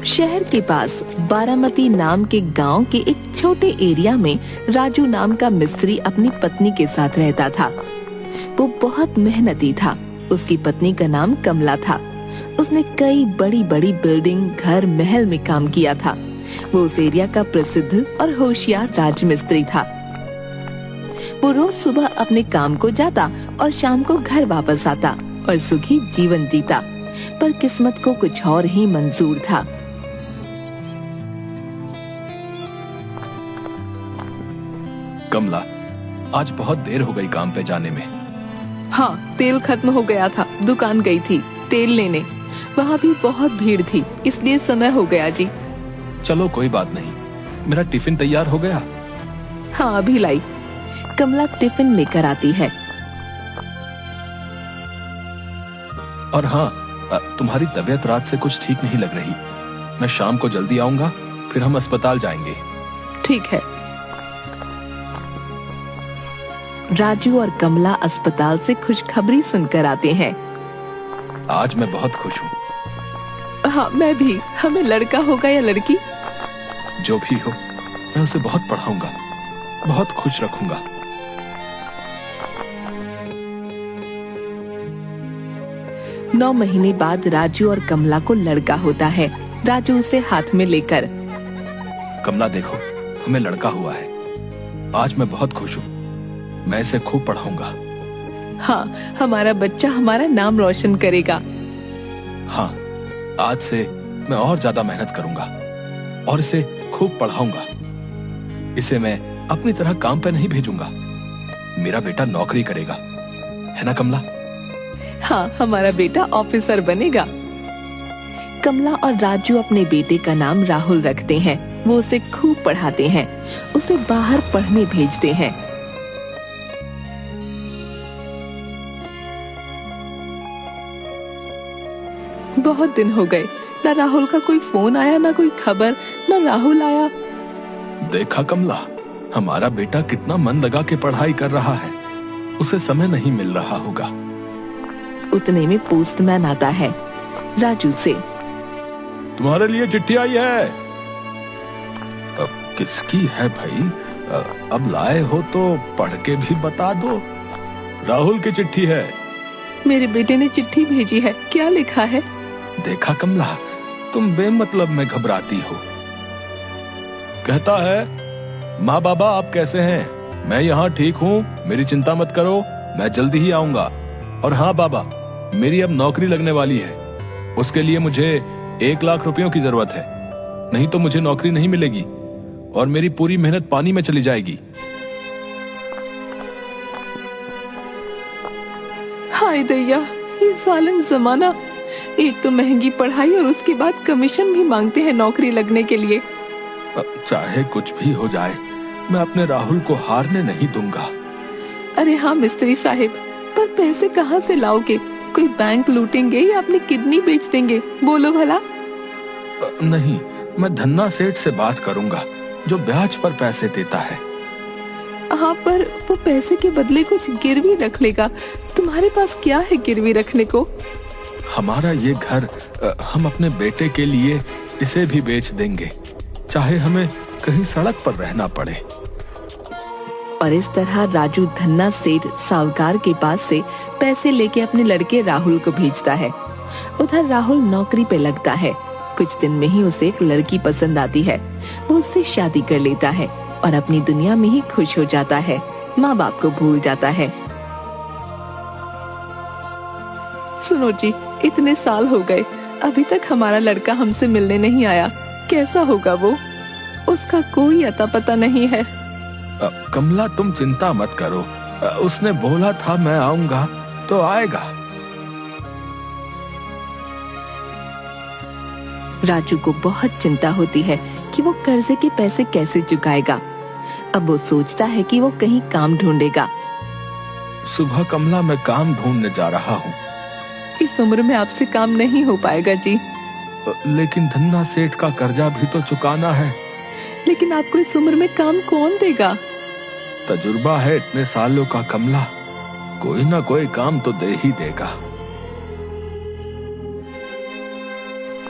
शहर के पास बारामती नाम के गांव के एक छोटे एरिया में राजू नाम का मिस्त्री अपनी पत्नी के साथ रहता था। वो बहुत मेहनती था। उसकी पत्नी का नाम कमला था। उसने कई बड़ी बड़ी बिल्डिंग, घर, महल में काम किया था। वो उस एरिया का प्रसिद्ध और होशियार राजमिस्त्री था। वो रोज सुबह अपने काम को जाता और शाम को घर वापस आता और सुखी जीवन जीता। पर किस्मत को कुछ और ही मंजूर था। कमला, आज बहुत देर हो गई काम पे जाने में। हाँ, तेल खत्म हो गया था। दुकान गई थी तेल लेने। वहाँ भी बहुत भीड़ थी, इसलिए समय हो गया जी। चलो कोई बात नहीं, मेरा टिफिन तैयार हो गया। हाँ, अभी लाई। कमला टिफिन लेकर आती है। और हाँ, तुम्हारी तबीयत रात से कुछ ठीक नहीं लग रही। मैं शाम को जल्दी आऊंगा, फिर हम अस्पताल जाएंगे। ठीक है। राजू और कमला अस्पताल से खुशखबरी सुनकर आते हैं। आज मैं बहुत खुश हूँ। हाँ, मैं भी। हमें लड़का होगा या लड़की? जो भी हो, मैं उसे बहुत पढ़ाऊंगा, बहुत खुश रखूंगा। नौ महीने बाद राजू और कमला को लड़का होता है। राजू उसे हाथ में लेकर, कमला देखो, हमें लड़का हुआ है। आज मैं बहुत खुश हूँ। मैं इसे खूब पढ़ाऊंगा। हाँ, हमारा बच्चा हमारा नाम रोशन करेगा। हाँ, आज से मैं और ज्यादा मेहनत करूंगा और इसे खूब पढ़ाऊंगा। इसे मैं अपनी तरह काम पे नहीं भेजूंगा। मेरा बेटा नौकरी करेगा, है ना कमला? हाँ, हमारा बेटा ऑफिसर बनेगा। कमला और राजू अपने बेटे का नाम राहुल रखते हैं। वो उसे खूब पढ़ाते हैं, उसे बाहर पढ़ने भेजते हैं। बहुत दिन हो गए, ना राहुल का कोई फोन आया, ना कोई खबर, ना राहुल आया। देखा कमला, हमारा बेटा कितना मन लगा के पढ़ाई कर रहा है। उसे समय नहीं मिल रहा होगा। उतने में पोस्टमैन आता है। राजू से, तुम्हारे लिए चिट्ठी आई है। अब किसकी है भाई? अब लाए हो तो पढ़ के भी बता दो। राहुल की चिट्ठी है। मेरे बेटे ने चिट्ठी भेजी है। क्या लिखा है? देखा कमला, तुम बेमतलब में घबराती हो। कहता है, माँ बाबा आप कैसे हैं? मैं यहाँ ठीक हूँ, मेरी चिंता मत करो, मैं जल्दी ही आऊंगा। और हाँ बाबा, मेरी अब नौकरी लगने वाली है। उसके लिए मुझे 1 लाख रुपयों की जरूरत है, नहीं तो मुझे नौकरी नहीं मिलेगी और मेरी पूरी मेहनत पानी में चली जाएगी। हाय दैया, ये जालिम जमाना। एक तो महंगी पढ़ाई और उसके बाद कमीशन भी मांगते हैं नौकरी लगने के लिए। चाहे कुछ भी हो जाए, मैं अपने राहुल को हारने नहीं दूंगा। अरे हाँ मिस्त्री साहिब, पर पैसे कहाँ से लाओगे? कोई बैंक लूटेंगे या अपनी किडनी बेच देंगे? बोलो भला। नहीं, मैं धन्ना सेठ से बात करूंगा जो ब्याज पर पैसे देता है। हाँ, पर वो पैसे के बदले कुछ गिरवी रख लेगा। तुम्हारे पास क्या है गिरवी रखने को? हमारा ये घर, हम अपने बेटे के लिए इसे भी बेच देंगे, चाहे हमें कहीं सड़क पर रहना पड़े। और इस तरह राजू धन्ना सेठ साहूकार के पास से पैसे लेके अपने लड़के राहुल को भेजता है। उधर राहुल नौकरी पे लगता है। कुछ दिन में ही उसे एक लड़की पसंद आती है। वो उससे शादी कर लेता है और अपनी दुनिया में ही खुश हो जाता है। माँ बाप को भूल जाता है। सुनो जी, इतने साल हो गए, अभी तक हमारा लड़का हमसे मिलने नहीं आया। कैसा होगा वो? उसका कोई अता पता नहीं है। कमला, तुम चिंता मत करो। उसने बोला था मैं आऊंगा तो आएगा। राजू को बहुत चिंता होती है कि वो कर्जे के पैसे कैसे चुकाएगा। अब वो सोचता है कि वो कहीं काम ढूंढेगा। सुबह कमला, मैं काम ढूंढने जा रहा हूँ। इस उम्र में आपसे काम नहीं हो पाएगा जी। लेकिन धन्ना सेठ का कर्जा भी तो चुकाना है। लेकिन आपको इस उम्र में काम कौन देगा? तजुर्बा है इतने सालों का कमला, कोई ना कोई काम तो दे ही देगा।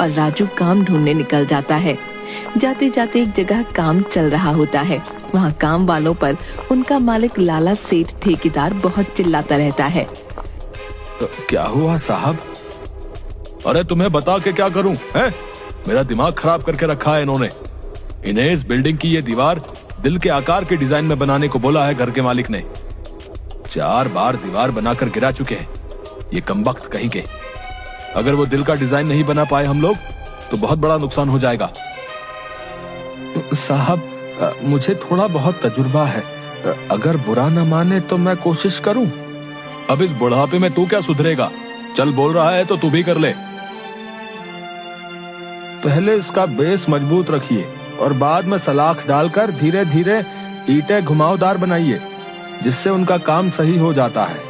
और राजू काम ढूंढने निकल जाता है। जाते जाते एक जगह काम चल रहा होता है। वहाँ काम वालों पर उनका मालिक लाला सेठ ठेकेदार बहुत चिल्लाता रहता है। क्या हुआ साहब? अरे तुम्हें बता के क्या करूं, हैं? मेरा दिमाग खराब करके रखा है इन्होंने। इन्हें इस बिल्डिंग की ये दीवार दिल के आकार के डिजाइन में बनाने को बोला है घर के मालिक ने। 4 बार दीवार बनाकर गिरा चुके हैं ये कमबख्त कहीं के। अगर वो दिल का डिजाइन नहीं बना पाए हम लोग तो बहुत बड़ा नुकसान हो जाएगा। साहब मुझे थोड़ा बहुत तजुर्बा है, अगर बुरा न माने तो मैं कोशिश करूं। अब इस बुढ़ापे में तू क्या सुधरेगा? चल बोल रहा है तो तू भी कर ले। पहले इसका बेस मजबूत रखिए और बाद में सलाख डालकर धीरे धीरे ईंटें घुमावदार बनाइए, जिससे उनका काम सही हो जाता है।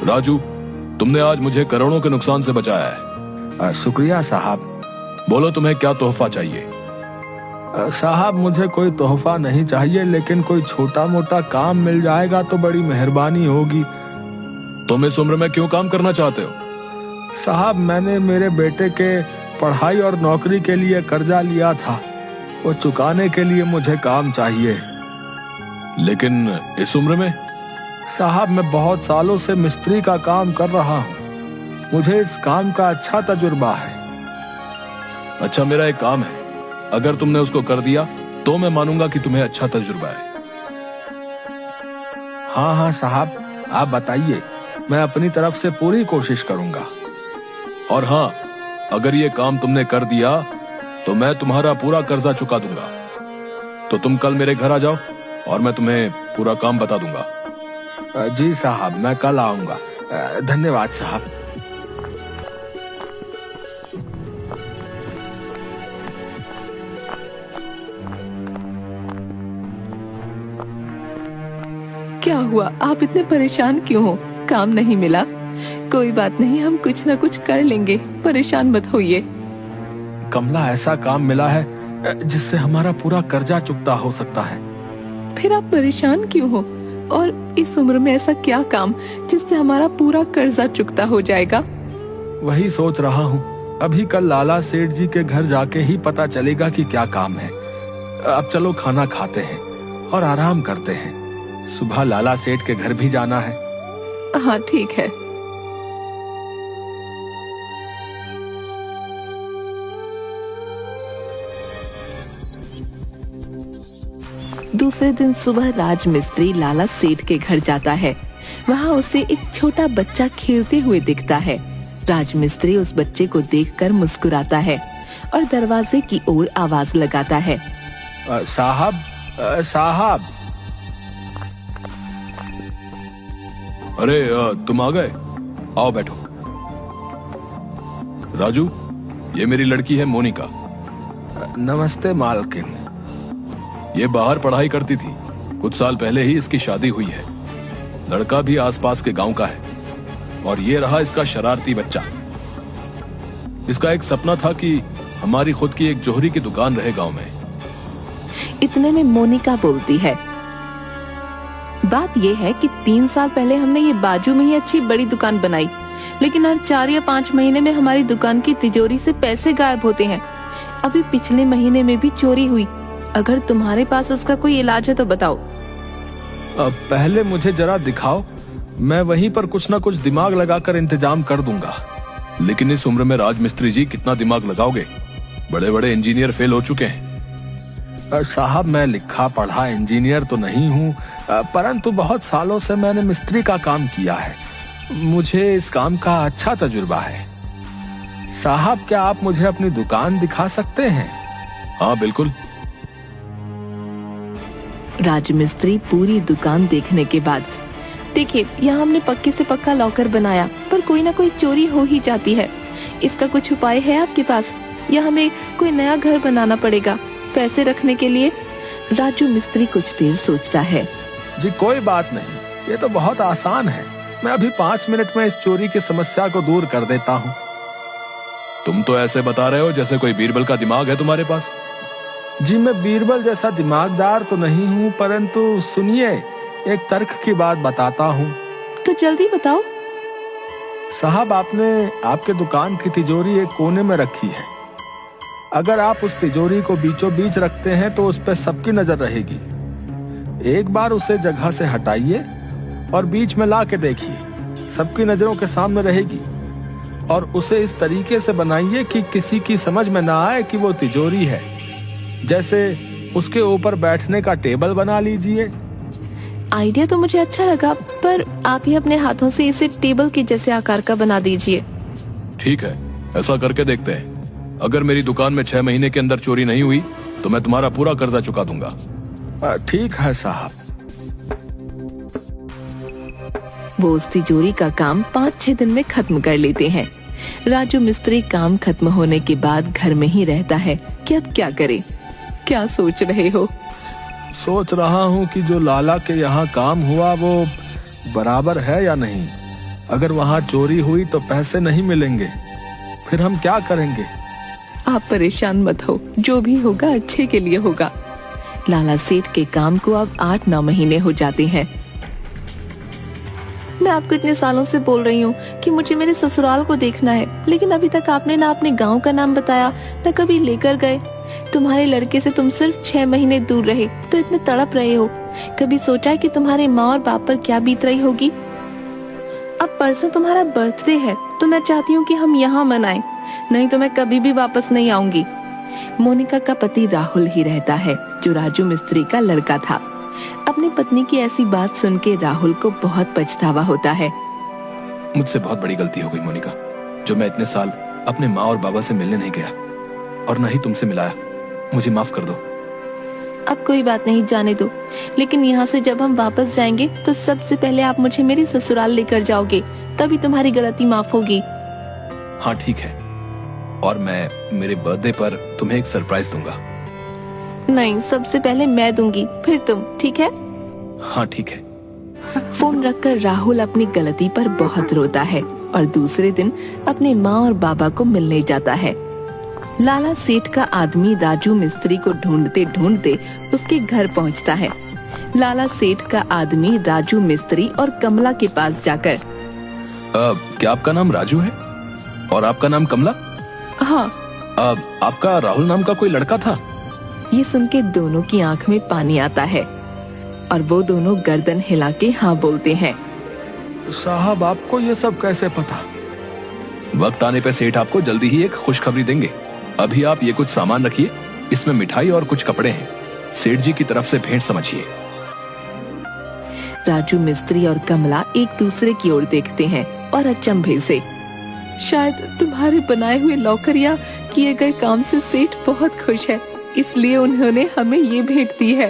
राजू, तुमने आज मुझे करोड़ों के नुकसान से बचाया है। शुक्रिया साहब। बोलो तुम्हें क्या तोहफा चाहिए? साहब मुझे कोई तोहफा नहीं चाहिए, लेकिन कोई छोटा मोटा काम मिल जाएगा तो बड़ी मेहरबानी होगी। तुम इस उम्र में क्यों काम करना चाहते हो? साहब मैंने मेरे बेटे के पढ़ाई और नौकरी के लिए कर्जा लिया था, वो चुकाने के लिए मुझे काम चाहिए। लेकिन इस उम्र में? साहब मैं बहुत सालों से मिस्त्री का काम कर रहा हूँ, मुझे इस काम का अच्छा तजुर्बा है। अच्छा मेरा एक काम है, अगर तुमने उसको कर दिया तो मैं मानूंगा कि तुम्हें अच्छा तजुर्बा है। हाँ हाँ साहब आप बताइए, मैं अपनी तरफ से पूरी कोशिश करूंगा। और हाँ, अगर ये काम तुमने कर दिया तो मैं तुम्हारा पूरा कर्जा चुका दूंगा। तो तुम कल मेरे घर आ जाओ और मैं तुम्हें पूरा काम बता दूंगा। जी साहब मैं कल आऊंगा। धन्यवाद साहब। क्या हुआ, आप इतने परेशान क्यों हो? काम नहीं मिला? कोई बात नहीं, हम कुछ ना कुछ कर लेंगे, परेशान मत होइए। कमला ऐसा काम मिला है जिससे हमारा पूरा कर्जा चुकता हो सकता है। फिर आप परेशान क्यों हो? और इस उम्र में ऐसा क्या काम जिससे हमारा पूरा कर्जा चुकता हो जाएगा? वही सोच रहा हूँ, अभी कल लाला सेठ जी के घर जाके ही पता चलेगा कि क्या काम है। अब चलो खाना खाते हैं और आराम करते हैं, सुबह लाला सेठ के घर भी जाना है। हाँ ठीक है। दूसरे दिन सुबह राज मिस्त्री लाला सेठ के घर जाता है। वहाँ उसे एक छोटा बच्चा खेलते हुए दिखता है। राज मिस्त्री उस बच्चे को देखकर मुस्कुराता है और दरवाजे की ओर आवाज लगाता है। साहब साहब। अरे तुम आ गए, आओ बैठो। राजू, ये मेरी लड़की है मोनिका। नमस्ते मालकिन। ये बाहर पढ़ाई करती थी, कुछ साल पहले ही इसकी शादी हुई है। लड़का भी आसपास के गांव का है। और ये रहा इसका शरारती बच्चा। इसका एक सपना था कि हमारी खुद की एक जोहरी की दुकान रहे गांव में। इतने में मोनिका बोलती है, बात यह है कि 3 साल पहले हमने ये बाजू में ही अच्छी बड़ी दुकान बनाई, लेकिन हर 4 या 5 महीने में हमारी दुकान की तिजोरी से पैसे गायब होते हैं। अभी पिछले महीने में भी चोरी हुई। अगर तुम्हारे पास उसका कोई इलाज है तो बताओ। पहले मुझे जरा दिखाओ, मैं वहीं पर कुछ ना कुछ दिमाग लगाकर इंतजाम कर दूंगा। लेकिन इस उम्र में राज मिस्त्री जी कितना दिमाग लगाओगे? बड़े बड़े इंजीनियर फेल हो चुके हैं। साहब मैं लिखा पढ़ा इंजीनियर तो नहीं हूँ, परंतु बहुत सालों से मैंने मिस्त्री का काम किया है, मुझे इस काम का अच्छा तजुर्बा है। साहब क्या आप मुझे अपनी दुकान दिखा सकते हैं? हाँ बिल्कुल। राजमिस्त्री पूरी दुकान देखने के बाद, देखिए यहाँ हमने पक्के से पक्का लॉकर बनाया, पर कोई ना कोई चोरी हो ही जाती है। इसका कुछ उपाय है आपके पास, या हमें कोई नया घर बनाना पड़ेगा पैसे रखने के लिए? राजू मिस्त्री कुछ देर सोचता है। जी कोई बात नहीं, ये तो बहुत आसान है। मैं अभी 5 मिनट में इस चोरी की समस्या को दूर कर देता हूँ। तुम तो ऐसे बता रहे हो जैसे कोई बीरबल का दिमाग है तुम्हारे पास। जी मैं बीरबल जैसा दिमागदार तो नहीं हूँ, परंतु सुनिए एक तर्क की बात बताता हूँ। तो जल्दी बताओ। साहब, आपने आपके दुकान की तिजोरी एक कोने में रखी है। अगर आप उस तिजोरी को बीचों बीच रखते हैं तो उस पर सबकी नजर रहेगी। एक बार उसे जगह से हटाइए और बीच में ला के देखिए, सबकी नजरों के सामने रहेगी। और उसे इस तरीके से बनाइए कि किसी की समझ में ना आए कि वो तिजोरी है। जैसे उसके ऊपर बैठने का टेबल बना लीजिए। आइडिया तो मुझे अच्छा लगा, पर आप ही अपने हाथों से इसे टेबल के जैसे आकार का बना दीजिए। ठीक है, ऐसा करके देखते हैं। अगर मेरी दुकान में 6 महीने के अंदर चोरी नहीं हुई तो मैं तुम्हारा पूरा कर्जा चुका दूंगा। ठीक है साहब। वो उस तिजोरी का काम 5-6 दिन में खत्म कर लेते हैं। राजू मिस्त्री काम खत्म होने के बाद घर में ही रहता है कि अब क्या करे। क्या सोच रहे हो? सोच रहा हूँ कि जो लाला के यहाँ काम हुआ वो बराबर है या नहीं। अगर वहाँ चोरी हुई तो पैसे नहीं मिलेंगे, फिर हम क्या करेंगे? आप परेशान मत हो, जो भी होगा अच्छे के लिए होगा। लाला सेठ के काम को अब 8-9 महीने हो जाते हैं। मैं आपको इतने सालों से बोल रही हूँ कि मुझे मेरे ससुराल को देखना है, लेकिन अभी तक आपने ना अपने गांव का नाम बताया, न कभी लेकर गए। तुम्हारे लड़के से तुम सिर्फ 6 महीने दूर रहे तो इतने तड़प रहे हो। कभी सोचा है कि तुम्हारे माँ और बाप पर क्या बीत रही होगी? अब परसों तुम्हारा बर्थडे है तो मैं चाहती हूँ कि हम यहाँ मनाएं, नहीं तो मैं कभी भी वापस नहीं आऊंगी। मोनिका का पति राहुल ही रहता है, जो राजू मिस्त्री का लड़का था। अपनी पत्नी की ऐसी बात सुन के राहुल को बहुत पछतावा होता है। मुझसे बहुत बड़ी गलती हो गई मोनिका, जो मैं इतने साल अपने माँ और बाबा से मिलने नहीं गया और न ही तुमसे मिलाया। मुझे माफ कर दो। अब कोई बात नहीं, जाने दो। लेकिन यहाँ से जब हम वापस जाएंगे तो सबसे पहले आप मुझे मेरी ससुराल लेकर जाओगे, तभी तुम्हारी गलती माफ होगी। हाँ ठीक है, और मैं मेरे बर्थडे पर तुम्हें एक सरप्राइज दूंगा। नहीं, सबसे पहले मैं दूंगी, फिर तुम, ठीक है? हाँ ठीक है। फोन रखकर राहुल अपनी गलती पर बहुत रोता है और दूसरे दिन अपने माँ और बाबा को मिलने जाता है। लाला सेठ का आदमी राजू मिस्त्री को ढूंढते ढूंढते उसके घर पहुंचता है। लाला सेठ का आदमी राजू मिस्त्री और कमला के पास जाकर, क्या आपका नाम राजू है और आपका नाम कमला? हाँ। आपका राहुल नाम का कोई लड़का था? ये सुन के दोनों की आंख में पानी आता है और वो दोनों गर्दन हिला के हाँ बोलते हैं। साहब, आपको ये सब कैसे पता? वक्त आने पे सेठ आपको जल्दी ही एक खुशखबरी देंगे। अभी आप ये कुछ सामान रखिए, इसमें मिठाई और कुछ कपड़े हैं। सेठ जी की तरफ से भेंट समझिए। राजू मिस्त्री और कमला एक दूसरे की ओर देखते हैं और अचंभे से, शायद तुम्हारे बनाए हुए लॉकर या किए गए काम से सेठ बहुत खुश है, इसलिए उन्होंने हमें ये भेंट दी है।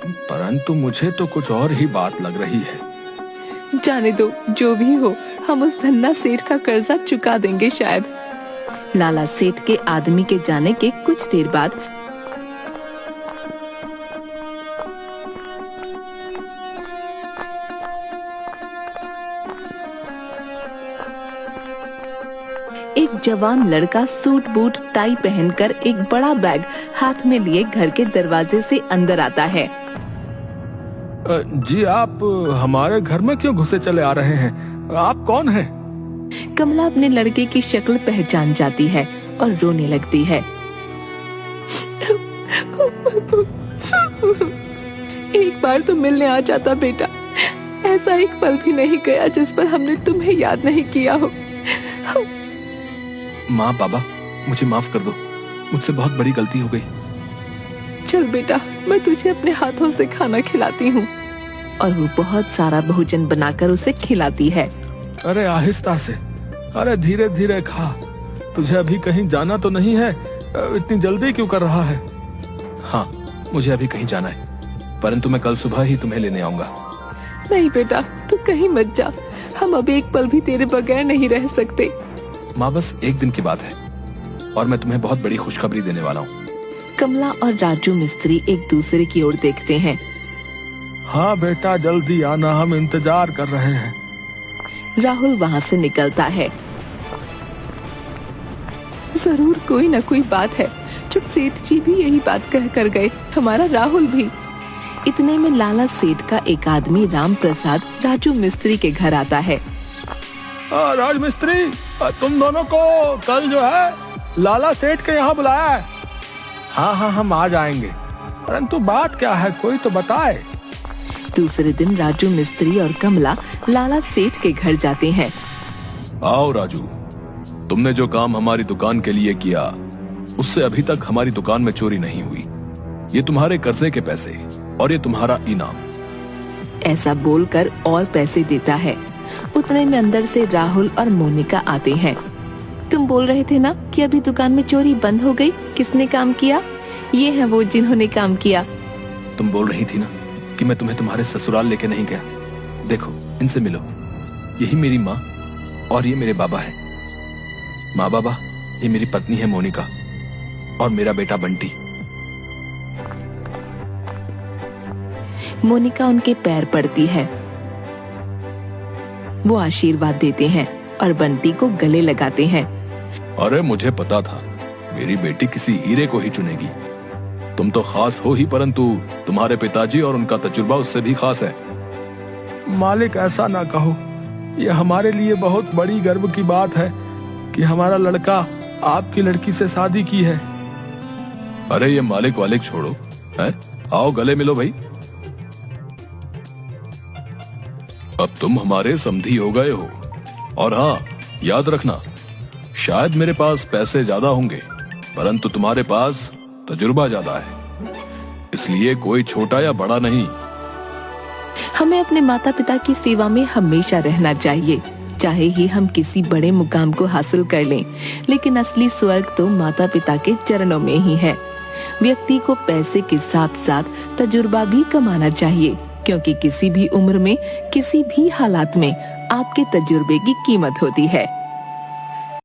परंतु मुझे तो कुछ और ही बात लग रही है। जाने दो, जो भी हो, हम उस धन्ना सेठ का कर्जा चुका देंगे शायद। लाला सेठ के आदमी के जाने के कुछ देर बाद एक जवान लड़का सूट बूट टाई पहनकर एक बड़ा बैग हाथ में लिए घर के दरवाजे से अंदर आता है। जी, आप हमारे घर में क्यों घुसे चले आ रहे हैं? आप कौन हैं? कमला अपने लड़के की शक्ल पहचान जाती है और रोने लगती है। एक बार तो मिलने आ जाता बेटा, ऐसा एक पल भी नहीं गया जिस पर हमने तुम्हें याद नहीं किया हो। माँ बाबा, मुझे माफ कर दो, मुझसे बहुत बड़ी गलती हो गई। चल बेटा, मैं तुझे अपने हाथों से खाना खिलाती हूँ। और वो बहुत सारा भोजन बनाकर उसे खिलाती है। अरे आहिस्ता से, अरे धीरे धीरे खा। तुझे अभी कहीं जाना तो नहीं है? इतनी जल्दी क्यों कर रहा है? हाँ, मुझे अभी कहीं जाना है, परंतु मैं कल सुबह ही तुम्हें लेने आऊंगा। नहीं बेटा, तू कहीं मत जा, हम अब एक पल भी तेरे बगैर नहीं रह सकते। माँ, बस एक दिन की बात है और मैं तुम्हें बहुत बड़ी खुशखबरी देने वाला हूँ। कमला और राजू मिस्त्री एक दूसरे की ओर देखते हैं। हाँ बेटा, जल्दी आना, हम इंतजार कर रहे हैं। राहुल वहाँ से निकलता है। जरूर कोई ना कोई बात है, जब सेठ जी भी यही बात कह कर गए, हमारा राहुल भी। इतने में लाला सेठ का एक आदमी राम प्रसाद राजू मिस्त्री के घर आता है। राज मिस्त्री, तुम दोनों को कल जो है लाला सेठ के यहाँ बुलाया है। हाँ हाँ, हम आ जाएंगे, परंतु बात क्या है, कोई तो बताए। दूसरे दिन राजू मिस्त्री और कमला लाला सेठ के घर जाते हैं। आओ राजू, तुमने जो काम हमारी दुकान के लिए किया उससे अभी तक हमारी दुकान में चोरी नहीं हुई। ये तुम्हारे कर्जे के पैसे और ये तुम्हारा इनाम। ऐसा बोलकर और पैसे देता है। उतने में अंदर से राहुल और मोनिका आते हैं। तुम बोल रहे थे ना कि अभी दुकान में चोरी बंद हो गई, किसने काम किया? ये है वो जिन्होंने काम किया। तुम बोल रही थी ना कि मैं तुम्हें तुम्हारे ससुराल लेके नहीं गया। देखो, इनसे मिलो। यही मेरी माँ और ये मेरे बाबा है। माँ बाबा, ये मेरी पत्नी है मोनिका और मेरा बेटा बंटी। मोनिका उनके पैर पड़ती है। वो आशीर्वाद देते हैं और बंटी को गले लगाते हैं। अरे मुझे पता था मेरी बेटी किसी हीरे को ही चुनेगी। तुम तो खास हो ही, परंतु तुम्हारे पिताजी और उनका तजुर्बा उससे भी खास है। मालिक, ऐसा ना कहो। यह हमारे लिए बहुत बड़ी गर्व की बात है कि हमारा लड़का आपकी लड़की से शादी की है। अरे ये मालिक वालिक छोड़ो, है? आओ गले मिलो भाई। अब तुम हमारे समधी हो गए हो। और हाँ, याद रखना, शायद मेरे पास पैसे ज्यादा होंगे, परंतु तुम्हारे पास तजुर्बा ज्यादा है, इसलिए कोई छोटा या बड़ा नहीं। हमें अपने माता पिता की सेवा में हमेशा रहना चाहिए, चाहे ही हम किसी बड़े मुकाम को हासिल कर लें, लेकिन असली स्वर्ग तो माता पिता के चरणों में ही है। व्यक्ति को पैसे के साथ साथ तजुर्बा भी कमाना चाहिए, क्योंकि किसी भी उम्र में, किसी भी हालात में आपके तजुर्बे की कीमत होती है।